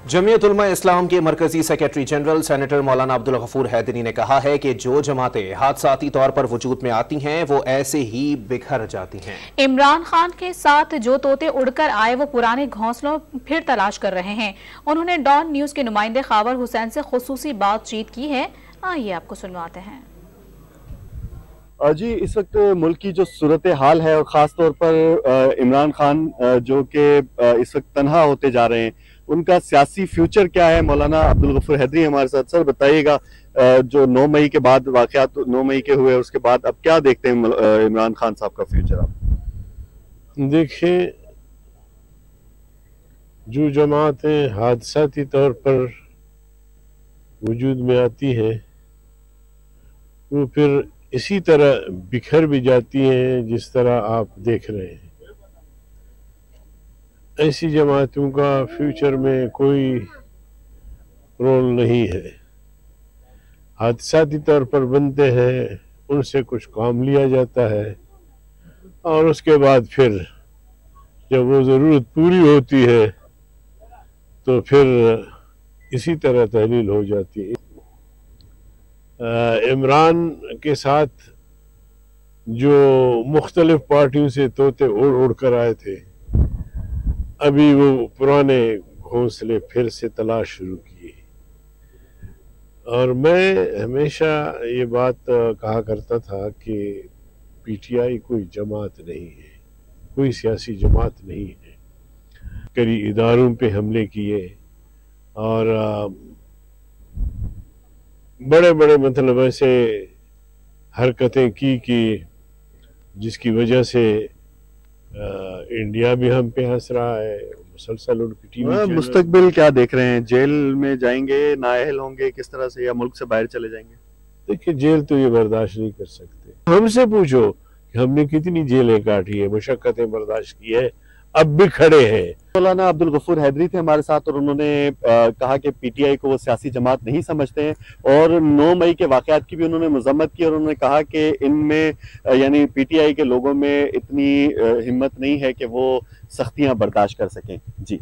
जमीयत उलमा इस्लाम के मरकजी secretary general senator मौलाना अब्दुल गफूर हैदरी ने कहा है कि जो जमातें हादसाती तौर पर वजूद में आती हैं वो ऐसे ही बिखर जाती हैं। इमरान खान के साथ जो तोते उड़कर आए वो पुराने घोंसलों फिर तलाश कर रहे हैं। उन्होंने डॉन न्यूज के नुमाइंदे खावर हुसैन से खुसूसी बातचीत की है, आइए आपको सुनवाते हैं। जी, इस वक्त मुल्क की जो सूरत हाल है और ख़ास तौर पर इमरान खान जो कि इस वक्त तन्हा होते जा रहे हैं, उनका सियासी फ्यूचर क्या है? मौलाना अब्दुल गफूर हैदरी हमारे साथ। सर बताइएगा, जो 9 मई के बाद वाक़यात 9 मई के हुए, उसके बाद अब क्या देखते हैं इमरान खान साहब का फ्यूचर आप? देखिए, जो जमातें हादसाती तौर पर वजूद में आती हैं वो फिर इसी तरह बिखर भी जाती हैं जिस तरह आप देख रहे हैं। ऐसी जमातों का फ्यूचर में कोई रोल नहीं है। हादसाती तौर पर बनते हैं, उनसे कुछ काम लिया जाता है और उसके बाद फिर जब वो ज़रूरत पूरी होती है तो फिर इसी तरह तहलील हो जाती है। इमरान के साथ जो मुख्तलिफ पार्टियों से तोते उड़ कर आए थे, अभी वो पुराने घोंसले फिर से तलाश शुरू किए। और मैं हमेशा ये बात कहा करता था कि पीटीआई कोई जमात नहीं है, कोई सियासी जमात नहीं है। कई इदारों पे हमले किए और बड़े बड़े मतलब ऐसे हरकतें की कि जिसकी वजह से इंडिया भी हम पे हंस रहा है। मुसलसल उनकी टीवी मुस्तकबिल क्या देख रहे हैं? जेल में जाएंगे, नाअहल होंगे किस तरह से, या मुल्क से बाहर चले जाएंगे? देखिए, जेल तो ये बर्दाश्त नहीं कर सकते। हमसे पूछो कि हमने कितनी जेलें काटी है, मुशक्कतें बर्दाश्त की है, अब भी खड़े हैं। मौलाना अब्दुल गफूर हैदरी थे हमारे साथ और उन्होंने कहा कि पीटीआई को वो सियासी जमात नहीं समझते हैं और 9 मई के वाक़यात की भी उन्होंने मज़म्मत की और उन्होंने कहा कि इनमें यानी पीटीआई के लोगों में इतनी हिम्मत नहीं है कि वो सख्तियां बर्दाश्त कर सकें। जी।